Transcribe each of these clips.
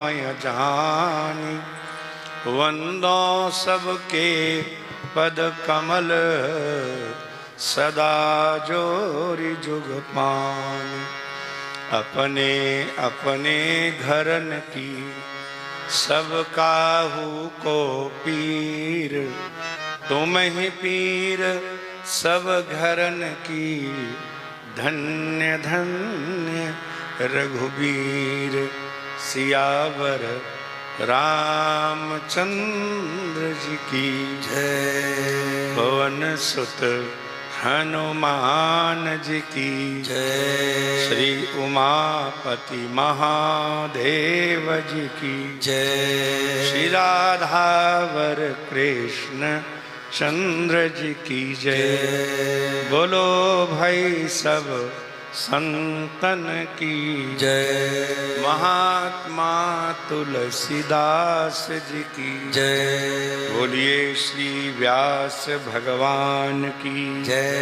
जानी वंदो सबके पद कमल सदा जोरी जुग पानी। अपने अपने घरन की सब काहू को पीर, तुम ही पीर सब घरन की। धन्य धन्य रघुबीर सियावर रामचंद्र जी की जय। पवन सुत हनुमान जी की जय। श्री उमापति महादेव जी की जय। श्री राधावर कृष्ण चंद्र जी की जय। बोलो भाई सब संतन की जय। महात्मा तुलसीदास जी की जय। बोलिए श्री व्यास भगवान की जय।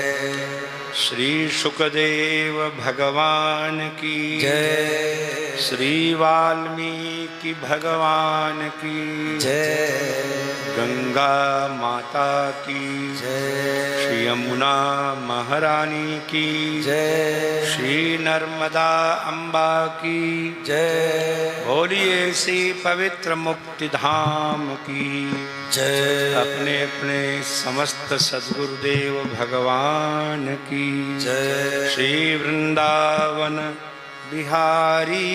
श्री सुखदेव भगवान की जय। श्री वाल्मीकि भगवान की जय। गंगा माता की जय। श्री यमुना महारानी की जय। श्री नर्मदा अम्बा की जय। बोलिए श्री पवित्र मुक्ति धाम की जय। अपने अपने समस्त सद्गुरुदेव भगवान की जय। श्री वृंदावन बिहारी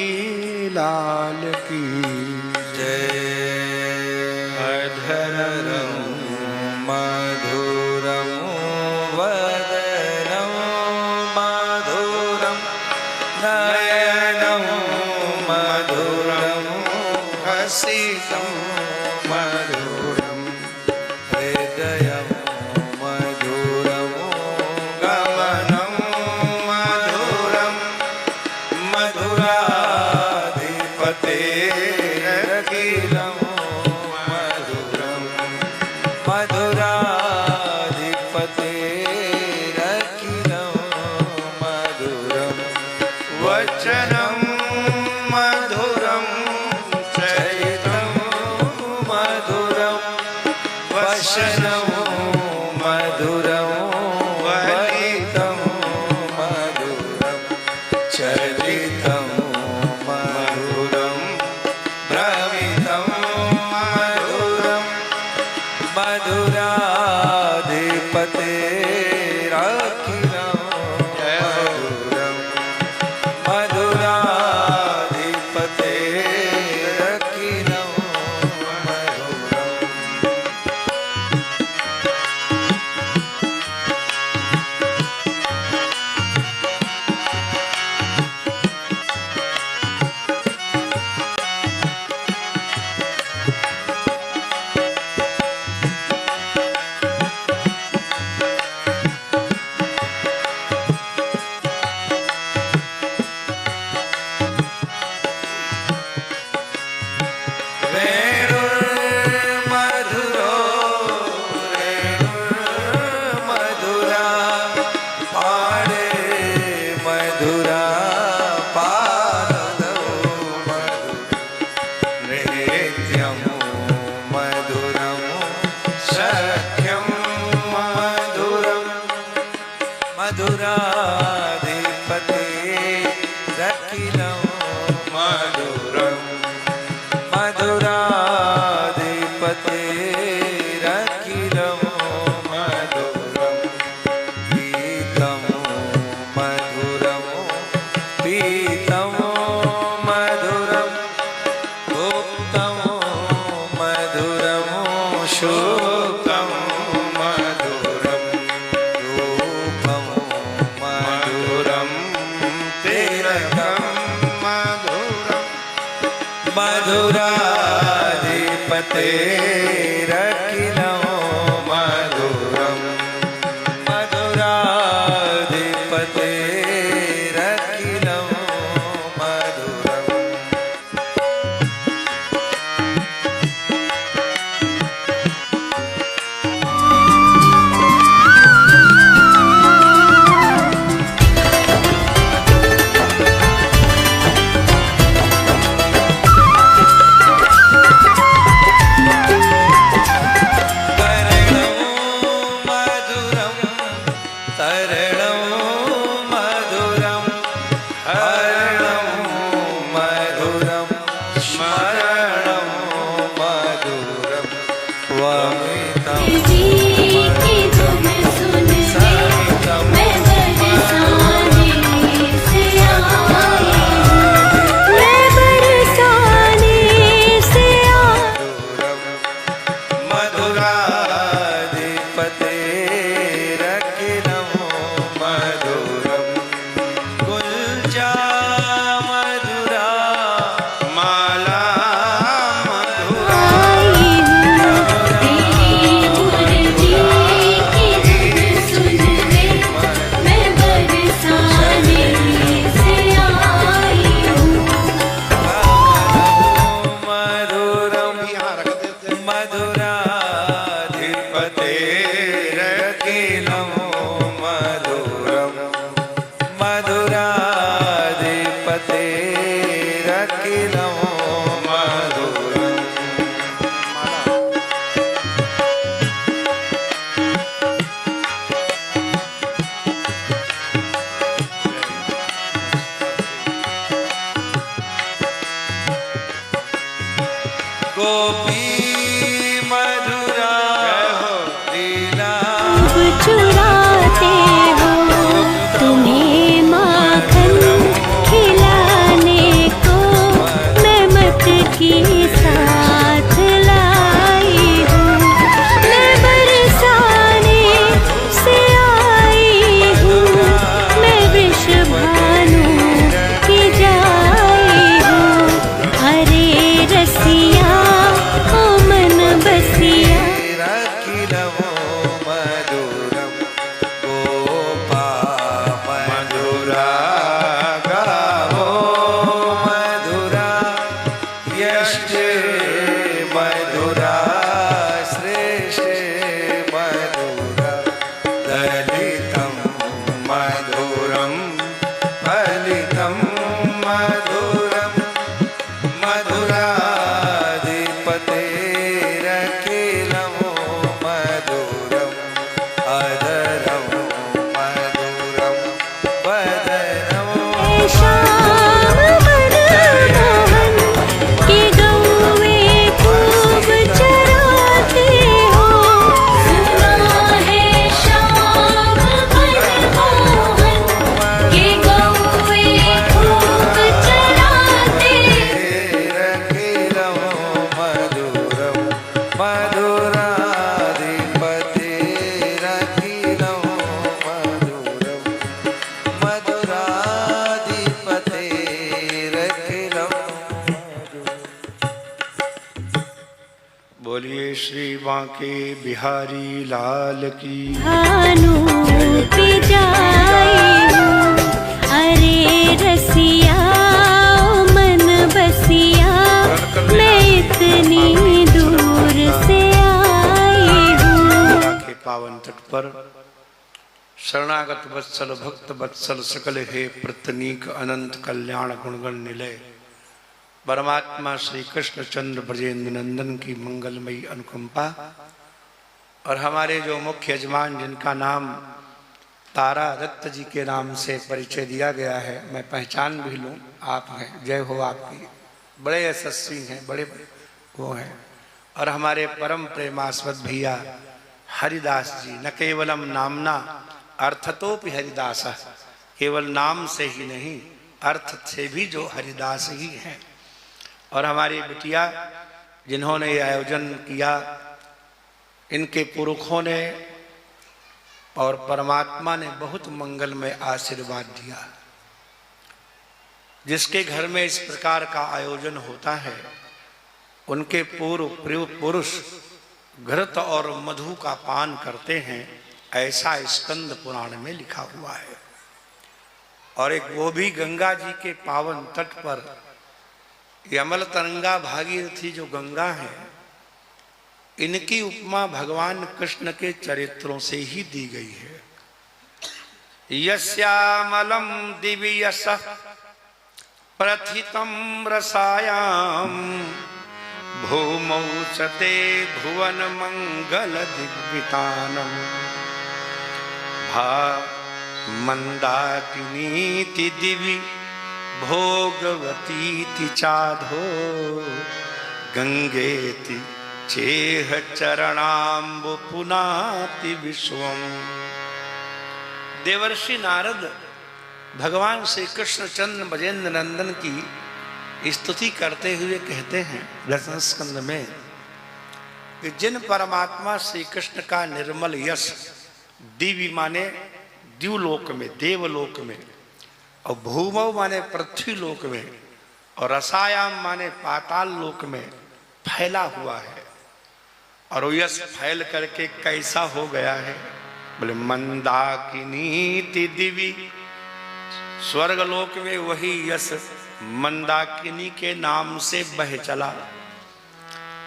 लाल की जय। अधरम मधुरम वदनम मधुरम नयनम मधुरम हसितम मधुरम हृदयम मधुरम गमनम मधुरम मधुराधिपतेरखिलम मधुरम मधुराधिपतेरखिलम मधुरम वचनम मधुरम चरितम मधुरम वचनम मधुरम वलितम मधुरम चरितम मधुरम भ्रमितम मधुरम मधुराधिपतेरखिलम मधुरम मधुराधिपतेरखिलम मधुरम। रेणुर्मधुरो रेणुर्मधुरा पाणे मधुरा पादौ मधुरं नृत्यं मधुरं सख्यं मधुरं मधुराधिपतेरखिलं मधुरं मधुराधिपतेरखिलं मधुरं गीतं मधुरं पीतं मधुरं गुप्तं मधुरं शुक्तं मधुरं रूपं मधुरं तिलकं मधुरं मधुराधिपतेरखिलं मधुरं मधुराधिपतेरखिलं मधुरं। स्मरणं मधुरं त्वमितं बोलिए श्री बांके बिहारी लाल की। भानु पे जाई अरे रसिया मन बसिया मैं इतनी दूर से आई हूँ। के पावन तट पर शरणागत वत्सल भक्त वत्सल सकल हे प्रतनीक अनंत कल्याण गुणगण निलय परमात्मा श्री कृष्ण चंद्र ब्रजेंद्र नंदन की मंगलमयी अनुकंपा और हमारे जो मुख्य यजमान जिनका नाम तारा दत्त जी के नाम से परिचय दिया गया है, मैं पहचान भी लूँ, आप हैं, जय हो आपकी। बड़े यशस्वी हैं, बड़े वो हैं। और हमारे परम प्रेमास्पद भैया हरिदास जी, न केवलम नामना अर्थतोपि हरिदास, केवल नाम से ही नहीं अर्थ से भी जो हरिदास ही हैं। और हमारी बिटिया जिन्होंने ये आयोजन किया, इनके पुरखों ने और परमात्मा ने बहुत मंगलमय आशीर्वाद दिया। जिसके घर में इस प्रकार का आयोजन होता है उनके पूर्व पुरुष घृत और मधु का पान करते हैं, ऐसा स्कंद पुराण में लिखा हुआ है। और एक वो भी गंगा जी के पावन तट पर यमल तरंगा भागीरथी जो गंगा है, इनकी उपमा भगवान कृष्ण के चरित्रों से ही दी गई है। यस्यामलम दिव्यसः प्रथितं रसायाम भूमौ सते भुवन मंगल दिग्वितानम भा मंदाकिनीति दिवि भोगवती चाधो गंगेति चेह चरणाम्बु पुनाति विश्वम। देवर्षि नारद भगवान श्री कृष्ण चंद्र ब्रजेंद्र नंदन की स्तुति करते हुए कहते हैं दसम स्कंद में कि जिन परमात्मा श्री कृष्ण का निर्मल यश दिव्य माने द्युलोक में, देवलोक में, और भूमौ माने पृथ्वी लोक में, और रसायाम माने पाताल लोक में फैला हुआ है। और वो यश फैल करके कैसा हो गया है? बोले मंदाकिनी दिवी, स्वर्गलोक में वही यश मंदाकिनी के नाम से बह चला।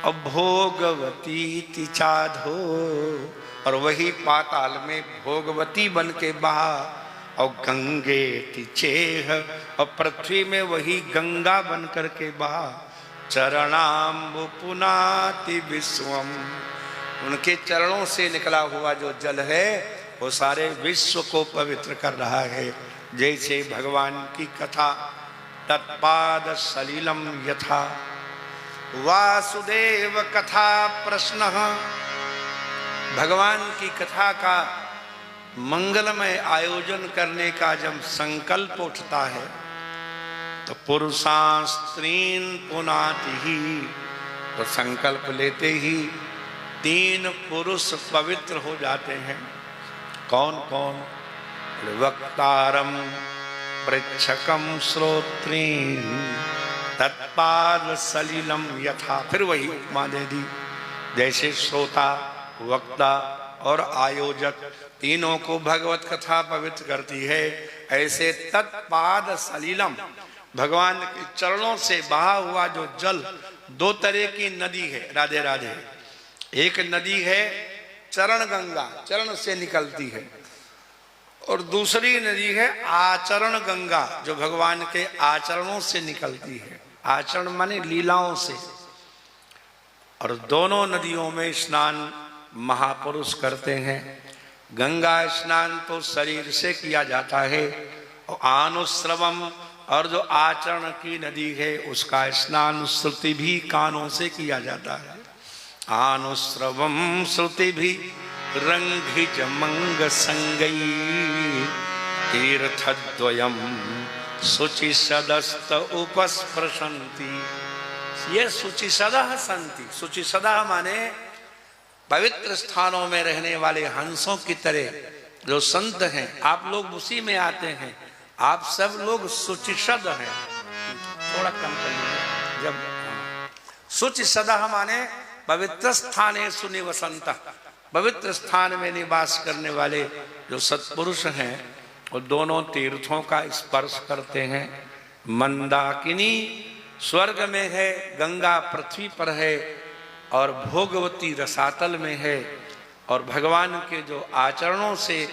और भोगवती चाधो, और वही पाताल में भोगवती बन के बहा। और गंगे तिचेह, और पृथ्वी में वही गंगा बन करके बहा। चरणाम्बु पुनाति विश्वम, उनके चरणों से निकला हुआ जो जल है वो सारे विश्व को पवित्र कर रहा है। जैसे भगवान की कथा तत्पाद सलिलम यथा वासुदेव कथा प्रश्न, भगवान की कथा का मंगलमय आयोजन करने का जब संकल्प उठता है तो पुरुषां स्त्रीन पुनाति ही, तो संकल्प लेते ही 3 पुरुष पवित्र हो जाते हैं। कौन कौन? वक्तारम पृच्छकम श्रोत्रीन तत्पाद सलिलम यथा। फिर वही उपमा दे दी, जैसे श्रोता, वक्ता और आयोजक तीनों को भगवत कथा पवित्र करती है, ऐसे तत्पाद सलिलम, भगवान के चरणों से बहा हुआ जो जल, 2 तरह की नदी है। राधे राधे। एक नदी है चरण गंगा, चरण से निकलती है, और दूसरी नदी है आचरण गंगा, जो भगवान के आचरणों से निकलती है। आचरण माने लीलाओं से। और दोनों नदियों में स्नान महापुरुष करते हैं। गंगा स्नान तो शरीर से किया जाता है, और आनुश्रवम, और जो आचरण की नदी है उसका स्नान श्रुति भी कानों से किया जाता है। आनुश्रवम श्रुति भी रंगिज मंग संगई तीर्थद्वयम शुचि सदस्त उपस्पृशंति। ये शुचि सदा संति, शुचि सदा माने पवित्र स्थानों में रहने वाले हंसों की तरह जो संत हैं, आप लोग उसी में आते हैं। आप सब लोग शुचिसद हैं। थोड़ा कम कर लीजिए। जब शुचि सदा माने पवित्र स्थाने सुनिवसंत, पवित्र स्थान में निवास करने वाले जो सत्पुरुष हैं वो दोनों तीर्थों का स्पर्श करते हैं। मंदाकिनी स्वर्ग में है, गंगा पृथ्वी पर है, और भोगवती रसातल में है। और भगवान के जो आचरणों से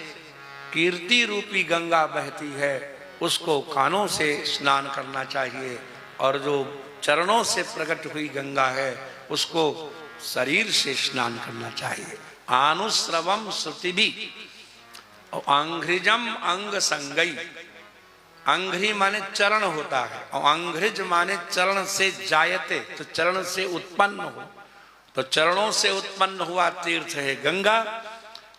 कीर्ति रूपी गंगा बहती है उसको कानों से स्नान करना चाहिए, और जो चरणों से प्रकट हुई गंगा है उसको शरीर से स्नान करना चाहिए। आनुश्रवम श्रुति भी, और अंघ्रिजम अंग संगई। अंघ्रि माने चरण होता है, और अंघ्रिज माने चरण से जायते, तो चरण से उत्पन्न हो। तो चरणों से उत्पन्न हुआ तीर्थ है गंगा,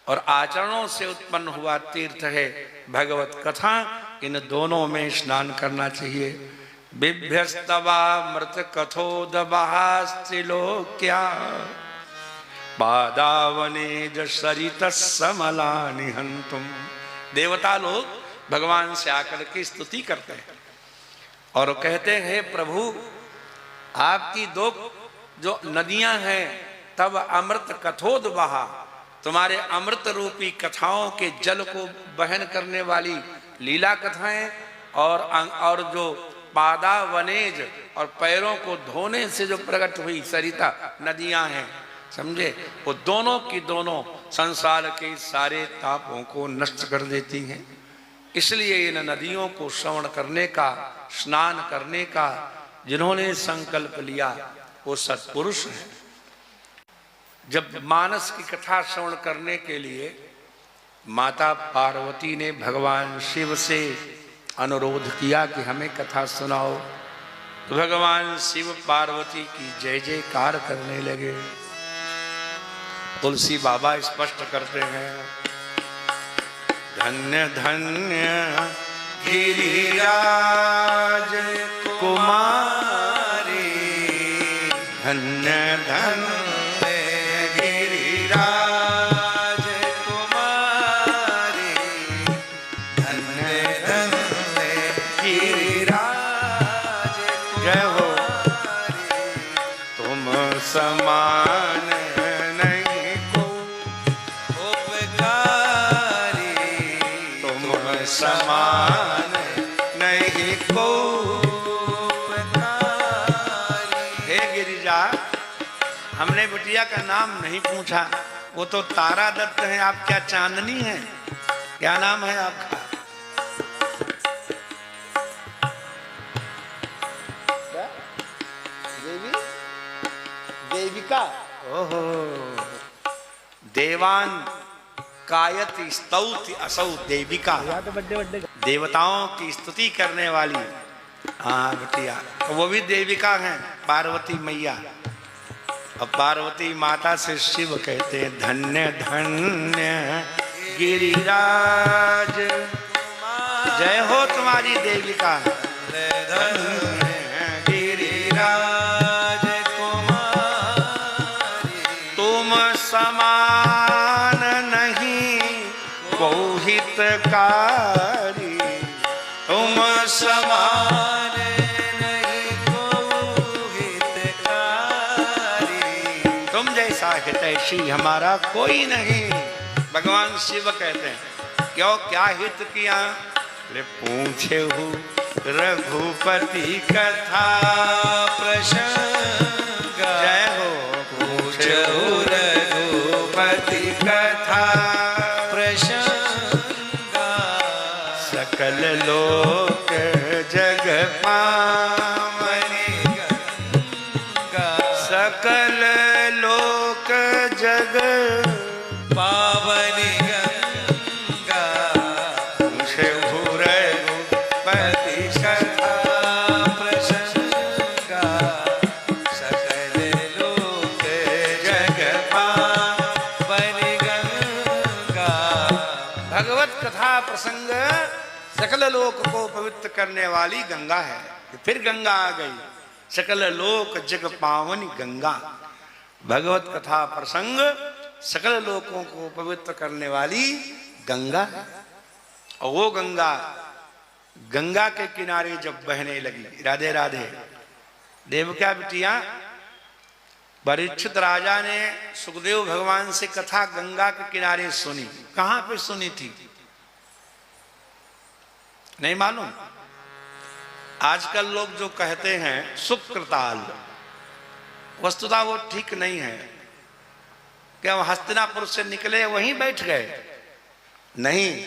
और आचरणों से उत्पन्न हुआ तीर्थ है भगवत कथा। इन दोनों में स्नान करना चाहिए। बिभ्यस्तवा मृत कथोदबहास्त्रिलोक्या पादावनेज सरित समलानि हंतुम। देवता लोग भगवान से आकर के स्तुति करते हैं और कहते हैं प्रभु आपकी 2 जो नदियां हैं तब अमृत कथोद बहा, तुम्हारे अमृत रूपी कथाओं के जल को बहन करने वाली लीला कथाएं, और जो पादा वनेज और पैरों को धोने से जो प्रकट हुई सरिता नदियां हैं, समझे, वो दोनों की दोनों संसार के सारे तापों को नष्ट कर देती हैं। इसलिए इन नदियों को श्रवण करने का, स्नान करने का जिन्होंने संकल्प लिया वो सत्पुरुष हैं। जब मानस की कथा श्रवण करने के लिए माता पार्वती ने भगवान शिव से अनुरोध किया कि हमें कथा सुनाओ। तो भगवान शिव पार्वती की जय जयकार करने लगे। तुलसी बाबा स्पष्ट करते हैं, धन्य धन्य गिरिराज कुमारी, धन्य धन्य गिरिराज कुमारी, धन्य धन्य गिरिराज जय हो। तुम समान नहीं को उपकारी, तुम समान नहीं को उपकारी। हे गिरिजा, हमने बिटिया का नाम नहीं पूछा, वो तो तारा दत्त है, आप क्या चांदनी हैं? क्या नाम है आपका? देवी, देविका। ओहो, देवान कायति स्तौति असौ देविका, देवताओं की स्तुति करने वाली। हाँ बिटिया, वो भी देविका हैं, पार्वती मैया। अब पार्वती माता से शिव कहते हैं, धन्य धन्य गिरिराज, जय हो तुम्हारी देविका। धन्य गिरिराज कुमारी, तुम समान नहीं को हितकारी, तुम समान नहीं को हितकारी, तुम जैसा हितैषी हमारा कोई नहीं। भगवान शिव कहते हैं, क्यों क्या हित किया? ले पूछे हो रघुपति कथा प्रसंग, जय हो। पूछे हो रघुपति कथा प्रसंग, सकल लोक जग पावनी गंगा, सकल लोक जग पावनी गंगा, पूछे हो रघुपति कथा प्रसंग, सकल लोक जग पावनी गंगा। भगवत कथा प्रसंग सकल लोक को पवित्र करने वाली गंगा है। फिर गंगा आ गई, सकल लोक जग पावनी गंगा। भगवत कथा प्रसंग सकल लोकों को पवित्र करने वाली गंगा है। और वो गंगा, गंगा के किनारे जब बहने लगी, राधे राधे देवका बिटिया, परीक्षित राजा ने सुखदेव भगवान से कथा गंगा के किनारे सुनी। कहां पे सुनी थी? नहीं मालूम। आजकल लोग जो कहते हैं सुकृताल, वस्तुतः वो ठीक नहीं है। क्या हस्तिनापुर से निकले वहीं बैठ गए? नहीं,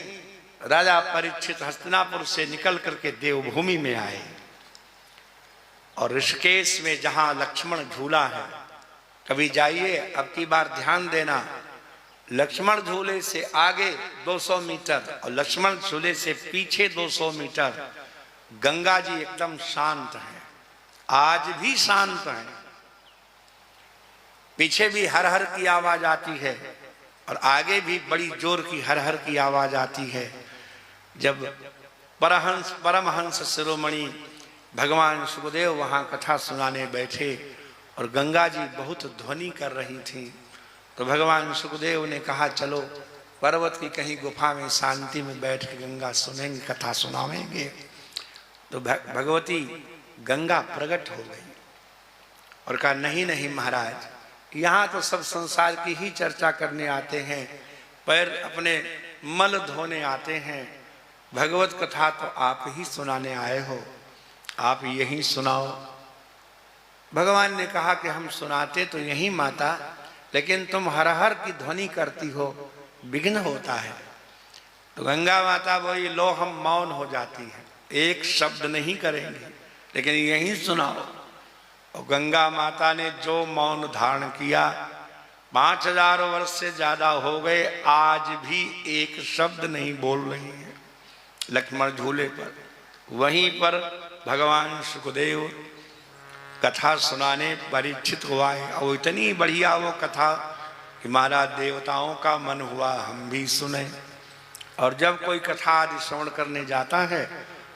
राजा परीक्षित हस्तिनापुर से निकल करके देवभूमि में आए और ऋषिकेश में जहां लक्ष्मण झूला है, कभी जाइए, अब की बार ध्यान देना, लक्ष्मण झूले से आगे 200 मीटर और लक्ष्मण झूले से पीछे 200 मीटर गंगा जी एकदम शांत है, आज भी शांत है। पीछे भी हर हर की आवाज आती है और आगे भी बड़ी जोर की हर हर की आवाज आती है। जब परमहंस शिरोमणि भगवान सुखदेव वहां कथा सुनाने बैठे और गंगा जी बहुत ध्वनि कर रही थी, तो भगवान सुखदेव ने कहा, चलो पर्वत की कहीं गुफा में शांति में बैठ के गंगा सुनेंगे, कथा सुनावेंगे। तो भगवती गंगा प्रकट हो गई और कहा, नहीं नहीं महाराज, यहाँ तो सब संसार की ही चर्चा करने आते हैं, पैर अपने मल धोने आते हैं, भगवत कथा तो आप ही सुनाने आए हो, आप यही सुनाओ। भगवान ने कहा कि हम सुनाते तो यही माता, लेकिन तुम हर हर की ध्वनि करती हो, विघ्न होता है। तो गंगा माता बोली, लो हम मौन हो जाती है, एक शब्द नहीं करेंगे, लेकिन यही सुनाओ। और गंगा माता ने जो मौन धारण किया, 5000 वर्ष से ज्यादा हो गए, आज भी एक शब्द नहीं बोल रही है। लक्ष्मण झूले पर वहीं पर भगवान सुखदेव कथा सुनाने परीक्षित हुआ है। और इतनी बढ़िया वो कथा कि महाराज देवताओं का मन हुआ हम भी सुने। और जब कोई कथा आदि श्रवण करने जाता है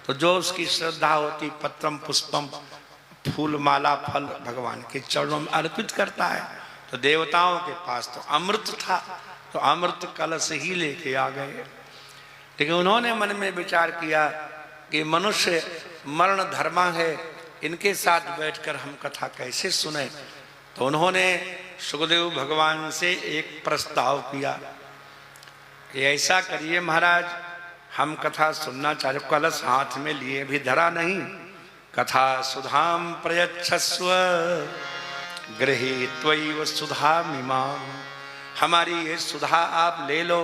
तो जो उसकी श्रद्धा होती पत्रम पुष्पम फूल माला फल भगवान के चरणों में अर्पित करता है। तो देवताओं के पास तो अमृत था, तो अमृत कलश ही लेके आ गए। लेकिन उन्होंने मन में विचार किया कि मनुष्य मरण धर्मा है, इनके साथ बैठकर हम कथा कैसे सुने। तो उन्होंने सुखदेव भगवान से एक प्रस्ताव किया कि ऐसा करिए महाराज, हम कथा सुनना चाहे। कलश हाथ में लिए भी धरा नहीं। कथा सुधाम प्रयच्छस्व गृहीत्वैव सुधामिमां, हमारी ये सुधा आप ले लो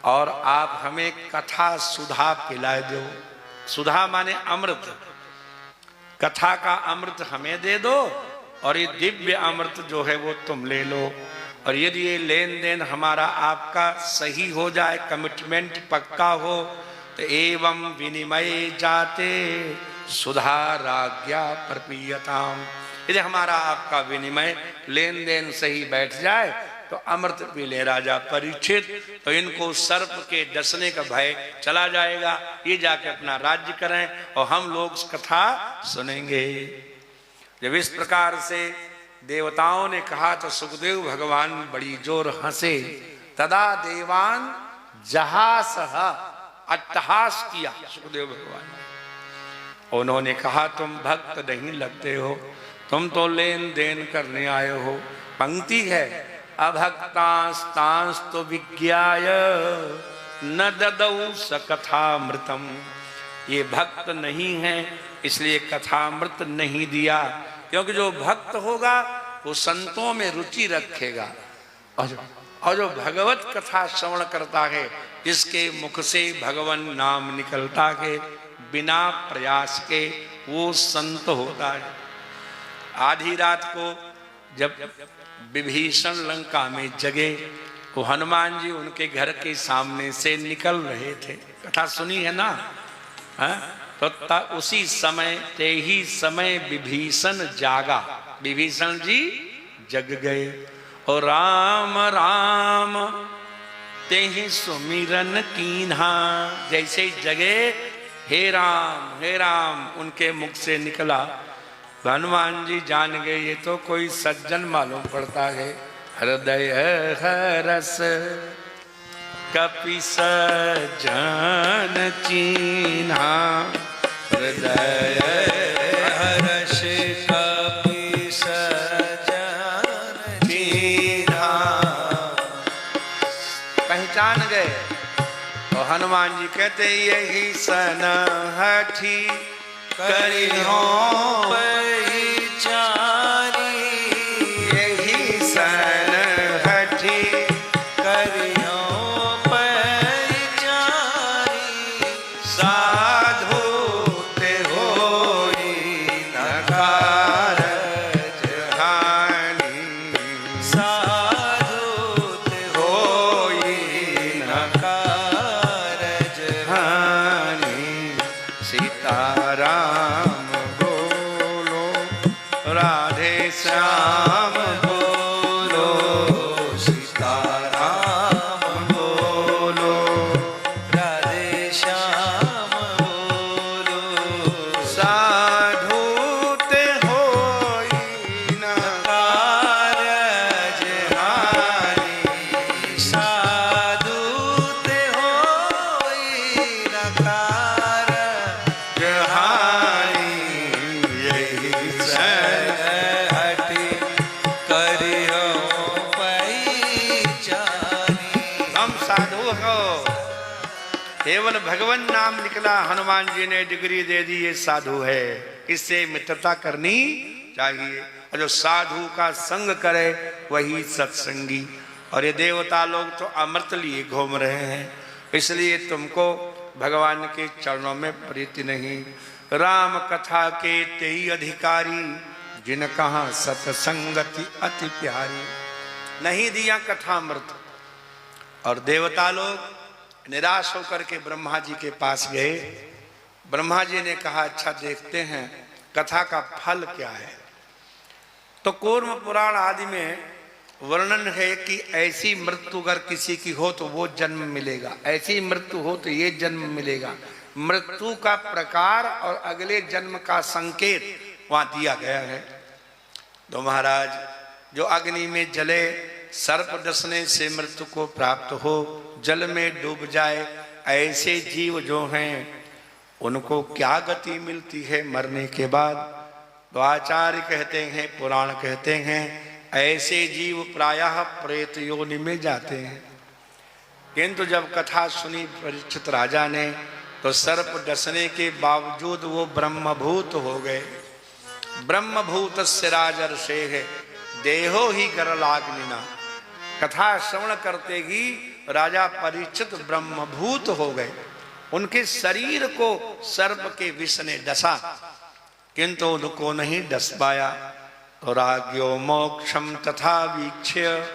और आप हमें कथा सुधा पिला दो। सुधा माने अमृत, कथा का अमृत हमें दे दो और ये दिव्य अमृत जो है वो तुम ले लो। और यदि ये लेन देन हमारा आपका सही हो जाए, कमिटमेंट पक्का हो, तो एवं विनिमय जाते सुधा राज्ञा प्रपीयताम, यदि हमारा आपका विनिमय लेन देन सही बैठ जाए तो अमृत पी ले राजा परीक्षित, तो इनको सर्प के डसने का भय चला जाएगा, ये जाके अपना राज्य करें और हम लोग कथा सुनेंगे। जब इस प्रकार से देवताओं ने कहा तो सुखदेव भगवान बड़ी जोर हंसे। तदा देवान जहासह, अट्टहास किया सुखदेव भगवान। उन्होंने कहा तुम भक्त नहीं लगते हो, तुम तो लेन देन करने आए हो। पंक्ति है अभक्तांस्तांस तो विज्ञाय न ददौ स कथामृतम, ये भक्त नहीं है इसलिए कथामृत नहीं दिया। क्योंकि जो भक्त होगा वो संतों में रुचि रखेगा, और जो भगवत कथा श्रवण करता है, जिसके मुख से भगवान नाम निकलता है बिना प्रयास के, वो संत होता है। आधी रात को जब विभीषण लंका में जगे, वो हनुमान जी उनके घर के सामने से निकल रहे थे। कथा सुनी है ना? तो उसी समय ते ही समय विभीषण जागा, विभीषण जी जग गए। और राम राम ते ही सुमिरन कीन्हा, जैसे जगे हे राम उनके मुख से निकला। हनुमान जी जान गए ये तो कोई सज्जन मालूम पड़ता है। हृदय हरस कपि सज्जन चीन्हा, हृदय हर्ष कपि सज्जन चीन्हा, पहचान गए। और हनुमान जी कहते यही सनहठी करिहो पहचानी, यही सनहठी करिहो पहचानी, साधु ते होई न कारज हानि, साधु ते होई न कारज हानि। सीताराम बोलो राधे श्याम बोलो, सीताराम बोलो राधे श्याम बोलो, साधु ते होई न कारज हानि, साधु ते होई न कारज हानि। यही हटि करियो पहचानी, हम साधु हो। केवल भगवान नाम निकला, हनुमान जी ने डिग्री दे दी ये साधु है, इससे मित्रता करनी चाहिए। और जो साधु का संग करे वही सत्संगी। और ये देवता लोग तो अमृत लिए घूम रहे हैं, इसलिए तुमको भगवान के चरणों में प्रीति नहीं। राम कथा के तेई अधिकारी, जिन कहा सत्संगति अति प्यारी। नहीं दिया कथामृत। और देवता लोग निराश होकर के ब्रह्मा जी के पास गए ब्रह्मा जी ने कहा अच्छा देखते हैं कथा का फल क्या है। तो कूर्म पुराण आदि में वर्णन है कि ऐसी मृत्यु अगर किसी की हो तो वो जन्म मिलेगा, ऐसी मृत्यु हो तो ये जन्म मिलेगा। मृत्यु का प्रकार और अगले जन्म का संकेत वहां दिया गया है। तो महाराज जो अग्नि में जले, सर्प डसने से मृत्यु को प्राप्त हो, जल में डूब जाए, ऐसे जीव जो हैं उनको क्या गति मिलती है मरने के बाद। तो आचार्य कहते हैं, पुराण कहते हैं, ऐसे जीव प्रायः प्रेत योनि में जाते हैं। किंतु जब कथा सुनी परीक्षित राजा ने तो सर्प डसने के बावजूद वो ब्रह्मभूत हो गए। ब्रह्मभूत से राजर्षे है देहो ही गरलाग्निना। कथा श्रवण करते ही राजा परीक्षित ब्रह्मभूत हो गए। उनके शरीर को सर्प के विष ने डसा किंतु उनको नहीं डस पाया। तो राज्ञो मोक्षम तथा वीक्ष्य,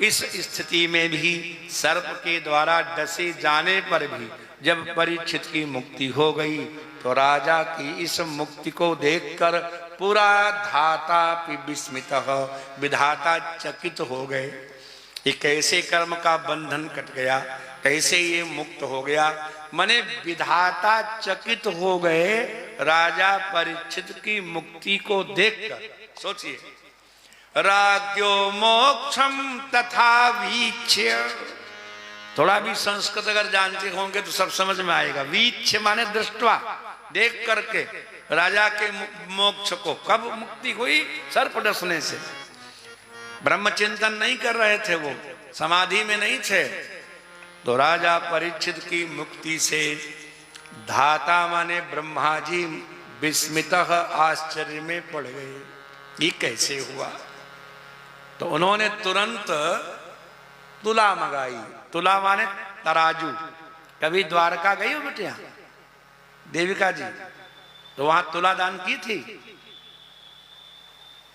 इस स्थिति में भी सर्प के द्वारा डसे जाने पर भी जब परीक्षित की मुक्ति हो गई तो राजा की इस मुक्ति को देखकर पूरा धाता विस्मितः, विधाता चकित हो गए। ये कैसे कर्म का बंधन कट गया, कैसे ये मुक्त हो गया। मने विधाता चकित हो गए राजा परीक्षित की मुक्ति को देखकर। सोचिए, राज्ञो मोक्षम तथा वीक्ष्य। थोड़ा भी संस्कृत अगर जानते होंगे तो सब समझ में आएगा। वीक्ष्य माने दृष्टवा, देख करके राजा के मोक्ष को। कब मुक्ति हुई? सर्प डसने से। ब्रह्म चिंतन नहीं कर रहे थे, वो समाधि में नहीं थे। तो राजा परीक्षित की मुक्ति से धाता माने ब्रह्मा जी विस्मितः, आश्चर्य में पड़ गए, ये कैसे हुआ। तो उन्होंने तुरंत तुला मंगाई। तुला माने तराजू। कभी द्वारका गई हो बेटिया देविका जी? तो वहां तुला दान की थी।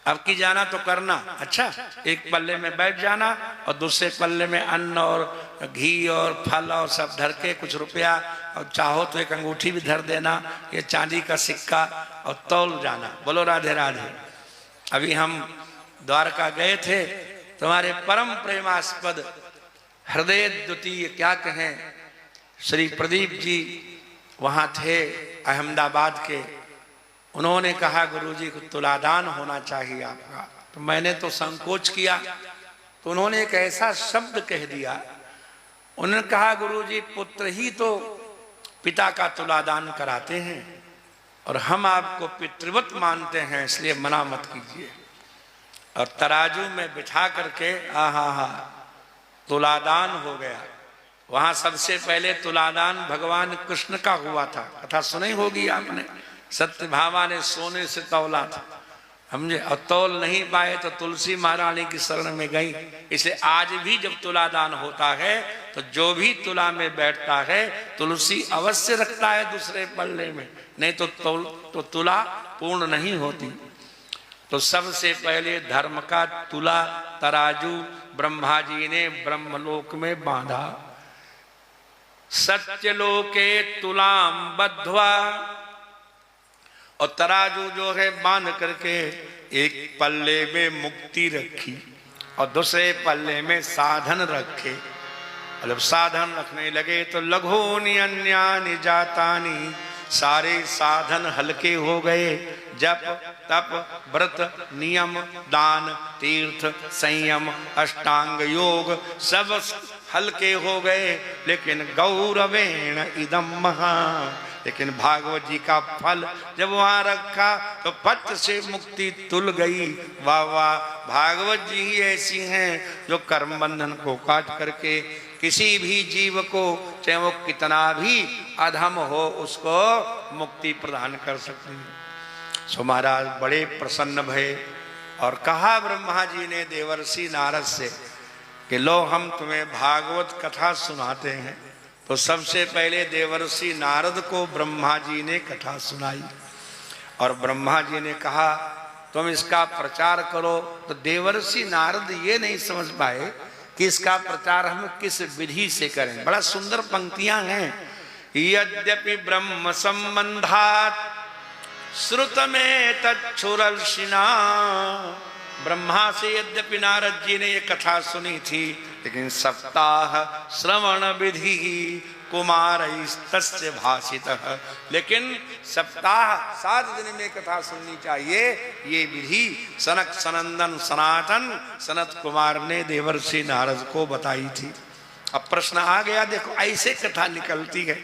अब की जाना तो करना। अच्छा, एक पल्ले में बैठ जाना और दूसरे पल्ले में अन्न और घी और फल और सब धर के, कुछ रुपया, और चाहो तो एक अंगूठी भी धर देना, ये चांदी का सिक्का, और तौल जाना। बोलो राधे राधे। अभी हम द्वारका गए थे, तुम्हारे परम प्रेमास्पद हृदय द्वितीय क्या कहें श्री प्रदीप जी वहां थे अहमदाबाद के। उन्होंने कहा गुरुजी को तुलादान होना चाहिए आपका। तो मैंने तो संकोच किया, तो उन्होंने एक ऐसा शब्द कह दिया। उन्होंने कहा गुरुजी पुत्र ही तो पिता का तुलादान कराते हैं और हम आपको पितृवत मानते हैं, इसलिए मना मत कीजिए। और तराजू में बिठा करके आहा तुलादान हो गया। वहां सबसे पहले तुलादान भगवान कृष्ण का हुआ था। कथा सुनी होगी आपने। सत्यभामा ने सोने से तौला था, समझे, और तौल नहीं पाए तो तुलसी महारानी की शरण में गई। इसलिए आज भी जब तुलादान होता है तो जो भी तुला में बैठता है तुलसी अवश्य रखता है दूसरे पल्ले में, नहीं तो तुला पूर्ण नहीं होती। तो सबसे पहले धर्म का तुला तराजू ब्रह्मा जी ने ब्रह्मलोक में बांधा। सत्यलोके तुलाम बद्ध्वा, और तराजू जो है बांध करके एक पल्ले में मुक्ति रखी और दूसरे पल्ले में साधन रखे। और जब साधन रखने लगे तो लघुनि अन्यानि जातानि, सारे साधन हल्के हो गए। जप तप व्रत नियम दान तीर्थ संयम अष्टांग योग सब हल्के हो गए। लेकिन गौरवेण इदम महा, लेकिन भागवत जी का फल जब वहां रखा तो पट से मुक्ति तुल गई। वाह वाह, भागवत जी ही ऐसी हैं जो कर्म बंधन को काट करके किसी भी जीव को, चाहे वो कितना भी अधम हो, उसको मुक्ति प्रदान कर सकती है। सो महाराज बड़े प्रसन्न भये और कहा ब्रह्मा जी ने देवर्षि नारद से कि लो हम तुम्हें भागवत कथा सुनाते हैं। तो सबसे पहले देवर्षि नारद को ब्रह्मा जी ने कथा सुनाई और ब्रह्मा जी ने कहा तुम इसका प्रचार करो। तो देवर्षि नारद ये नहीं समझ पाए कि इसका प्रचार हम किस विधि से करें। बड़ा सुंदर पंक्तियां हैं यद्यपि ब्रह्म संबंधात श्रुत में तच्छुरर्षिना। ब्रह्मा से यद्यपि नारद जी ने ये कथा सुनी थी, लेकिन सप्ताह श्रवण विधि कुमार तस्य भाषितः, लेकिन सप्ताह 7 दिन में कथा सुननी चाहिए, ये विधि सनक सनंदन सनातन सनत कुमार ने देवर्षि नारद को बताई थी। अब प्रश्न आ गया, देखो ऐसे कथा निकलती है।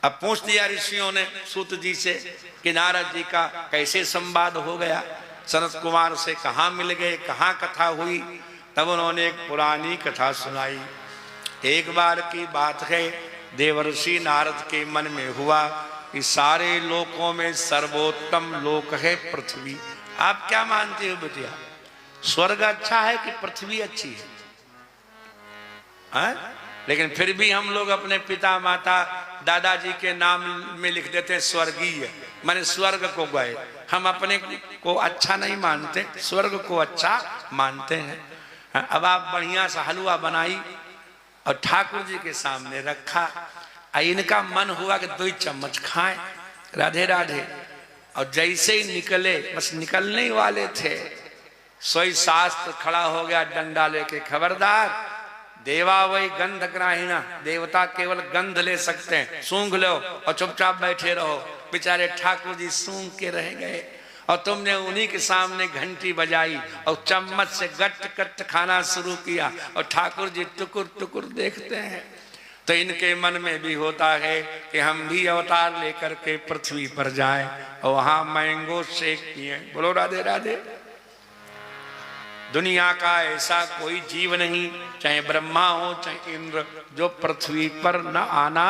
अब पूछ दिया ऋषियों ने सूत जी से कि नारद जी का कैसे संवाद हो गया, सनत कुमार से कहाँ मिल गए, कहाँ कथा हुई। तब उन्होंने एक पुरानी कथा सुनाई। एक बार की बात है, देवर्षि नारद के मन में हुआ कि सारे लोकों में सर्वोत्तम लोक है पृथ्वी। आप क्या मानते हो बेटिया, स्वर्ग अच्छा है कि पृथ्वी अच्छी है? लेकिन फिर भी हम लोग अपने पिता माता दादाजी के नाम में लिख देते स्वर्गीय, माने स्वर्ग को गए। हम अपने को अच्छा नहीं मानते, स्वर्ग को अच्छा मानते हैं। अब आप बढ़िया सा हलवा बनाई और ठाकुर जी के सामने रखा, इनका मन हुआ कि 2 चम्मच खाएं, राधे राधे। और जैसे ही निकले, बस निकलने ही वाले थे, सोई शास्त्र खड़ा हो गया डंडा लेके, खबरदार देवा वही गंध ग्राहीना, देवता केवल गंध ले सकते हैं, सूंघ लो और चुपचाप बैठे रहो। बेचारे ठाकुर जी सूंघ के रह गए और तुमने उन्हीं के सामने घंटी बजाई और चम्मच से गट गट खाना शुरू किया और ठाकुर जी टुकुर टुकुर देखते हैं। तो इनके मन में भी होता है कि हम भी अवतार लेकर के पृथ्वी पर जाएं और वहां मैंगो शेक पिए। बोलो राधे राधे। दुनिया का ऐसा कोई जीव नहीं, चाहे ब्रह्मा हो चाहे इंद्र, जो पृथ्वी पर न आना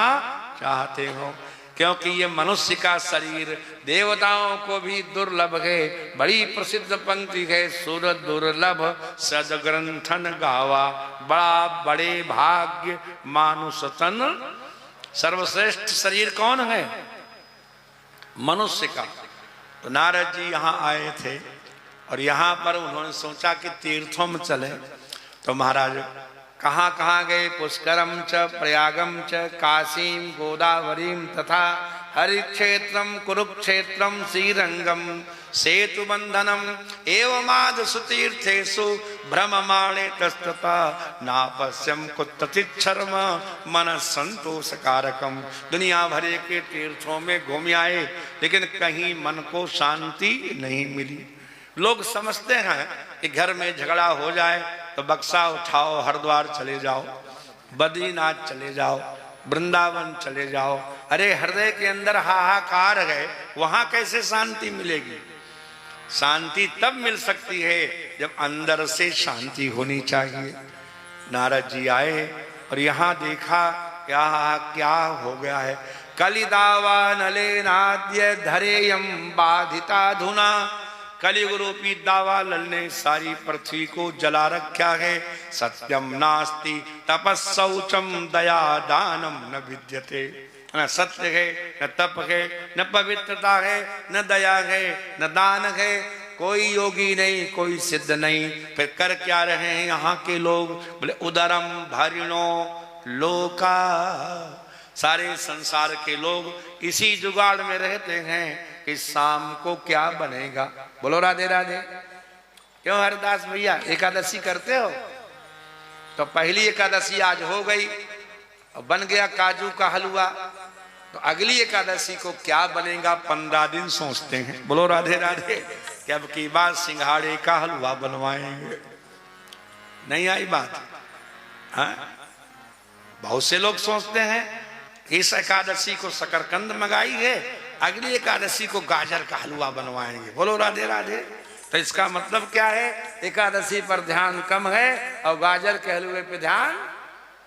चाहते हो, क्योंकि ये मनुष्य का शरीर देवताओं को भी दुर्लभ है। बड़ी प्रसिद्ध पंक्ति है, सुर दुर्लभ सदग्रंथन गावा, बड़ा बड़े भाग्य मानुष तन। सर्वश्रेष्ठ शरीर कौन है? मनुष्य का। तो नारद जी यहाँ आए थे और यहाँ पर उन्होंने सोचा कि तीर्थों में चले। तो महाराज कहाँ कहाँ गए? पुष्करम च प्रयागम च काशीम गोदावरीम तथा हरिक्षेत्रम कुरुक्षेत्रम श्रीरंगम सेतु बंधनम एवमाद सुतीर्थेषु भ्रममाणे तस्तता नापस्यम कुत्थित शर्म मन संतोष कारकम। दुनिया भरे के तीर्थों में घूम आए, लेकिन कहीं मन को शांति नहीं मिली। लोग समझते हैं कि घर में झगड़ा हो जाए तो बक्सा उठाओ, हरिद्वार चले जाओ, बद्रीनाथ चले जाओ, वृंदावन चले जाओ। अरे हृदय के अंदर हाहाकार है, वहां कैसे शांति मिलेगी? शांति तब मिल सकती है जब अंदर से शांति होनी चाहिए। नारद जी आए और यहाँ देखा क्या हो गया है। कलिदावा नले नाद्य धरेयम बाधिता धुना। कलियुग रूपी दावानल ने सारी पृथ्वी को जला रखा है। सत्यम नास्ति तपस्सौचम दया दानम न विद्यते। न सत्य है, न तप है, न पवित्रता है, न दया है, न दान है। कोई योगी नहीं, कोई सिद्ध नहीं। फिर कर क्या रहे हैं यहाँ के लोग? बोले उदरम भरिणो लोका। सारे संसार के लोग इसी जुगाड़ में रहते हैं कि शाम को क्या बनेगा। बोलो राधे राधे। क्यों हरदास भैया एकादशी करते हो? तो पहली एकादशी आज हो गई और बन गया काजू का हलवा, तो अगली एकादशी को क्या बनेगा 15 दिन सोचते हैं। बोलो राधे राधे। कि अब की बात सिंघाड़े का हलवा बनवाएंगे। नहीं आई बात? हाँ, बहुत से लोग सोचते हैं इस एकादशी को शकरकंद मंगाई है, अगली एकादशी को गाजर का हलवा बनवाएंगे। बोलो राधे राधे। तो इसका मतलब क्या है? एकादशी पर ध्यान कम है और गाजर के हलवे पे ध्यान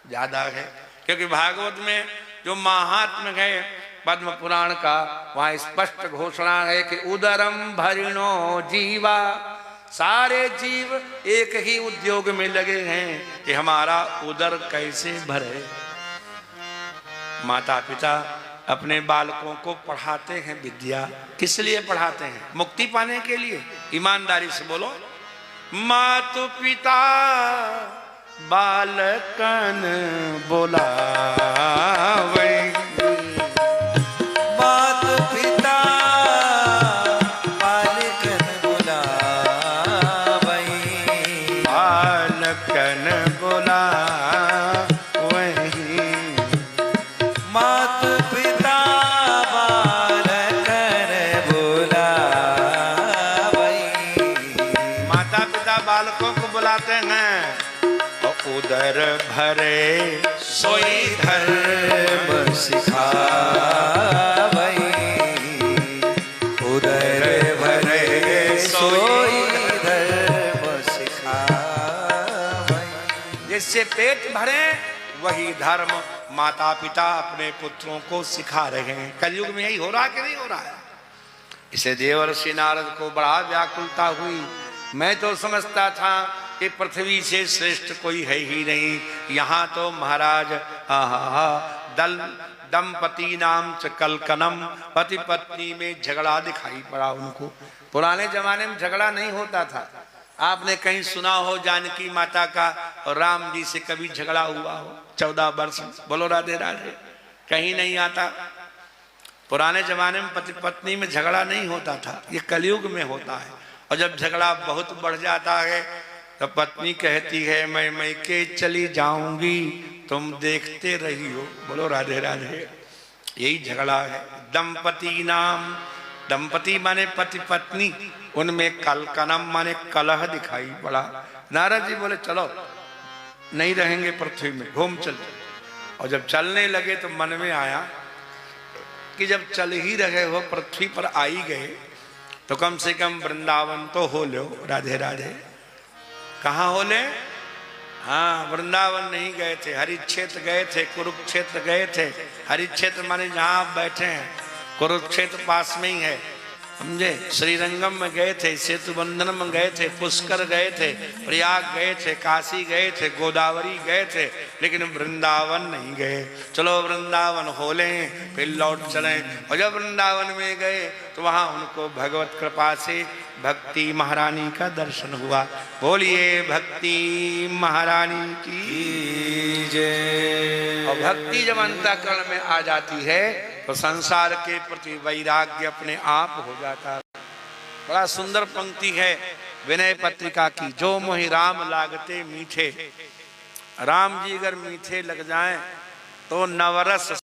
ज्यादा है। क्योंकि भागवत में जो महात्म्य है पद्म पुराण का, वहां स्पष्ट घोषणा है कि उदरम भरिणो जीवा। सारे जीव एक ही उद्योग में लगे हैं कि हमारा उदर कैसे भरे। माता पिता अपने बालकों को पढ़ाते हैं विद्या। किस लिए पढ़ाते हैं? मुक्ति पाने के लिए। ईमानदारी से बोलो। मातु पिता बालकन बोलावे, पिता बालकों को बुलाते हैं और उदर भरे सोई धर्म सिखावई, उदर भरे सोई धर्म सिखावई। जिससे पेट भरे वही धर्म माता पिता अपने पुत्रों को सिखा रहे हैं। कलयुग में यही हो रहा कि नहीं हो रहा है? इसे देवर्षि नारद को बड़ा व्याकुलता हुई। मैं तो समझता था कि पृथ्वी से श्रेष्ठ कोई है ही नहीं, यहाँ तो महाराज दंपति नाम च कलकनम, पति पत्नी में झगड़ा दिखाई पड़ा उनको। पुराने जमाने में झगड़ा नहीं होता था। आपने कहीं सुना हो जानकी माता का और राम जी से कभी झगड़ा हुआ हो 14 वर्ष? बोलो राधे राधे। कहीं नहीं आता। पुराने जमाने में पति पत्नी में झगड़ा नहीं होता था, ये कलयुग में होता है। और जब झगड़ा बहुत बढ़ जाता है तो पत्नी कहती है मैं मैके चली जाऊंगी, तुम देखते रही हो। बोलो राधे राधे। यही झगड़ा है। दंपति नाम, दंपति माने पति पत्नी, उनमें कलकनम माने कलह दिखाई पड़ा। नारद जी बोले चलो नहीं रहेंगे पृथ्वी में, घूम चल। और जब चलने लगे तो मन में आया कि जब चल ही रहे हो, पृथ्वी पर आ ही गए, तो कम से कम वृंदावन तो हो लो। राधे राधे। कहाँ हो ले? हाँ, वृंदावन नहीं गए थे, हरिक्षेत्र गए थे, कुरुक्षेत्र गए थे। हरिक्षेत्र माने जहाँ आप बैठे हैं, कुरुक्षेत्र पास में ही है, समझे। श्रीरंगम में गए थे, सेतु बंधन में गए थे, पुष्कर गए थे, प्रयाग गए थे, काशी गए थे, गोदावरी गए थे, लेकिन वृंदावन नहीं गए। चलो वृंदावन हो लें, फिर लौट चलें। और जब वृंदावन में गए तो वहाँ उनको भगवत कृपा से भक्ति महारानी का दर्शन हुआ। बोलिए भक्ति महारानी की जय। और भक्ति जब अंतःकरण में आ जाती है तो संसार के प्रति वैराग्य अपने आप हो जाता है। बड़ा सुंदर पंक्ति है विनय पत्रिका की, जो मोहि राम लागते मीठे। राम जी अगर मीठे लग जाएं तो नवरस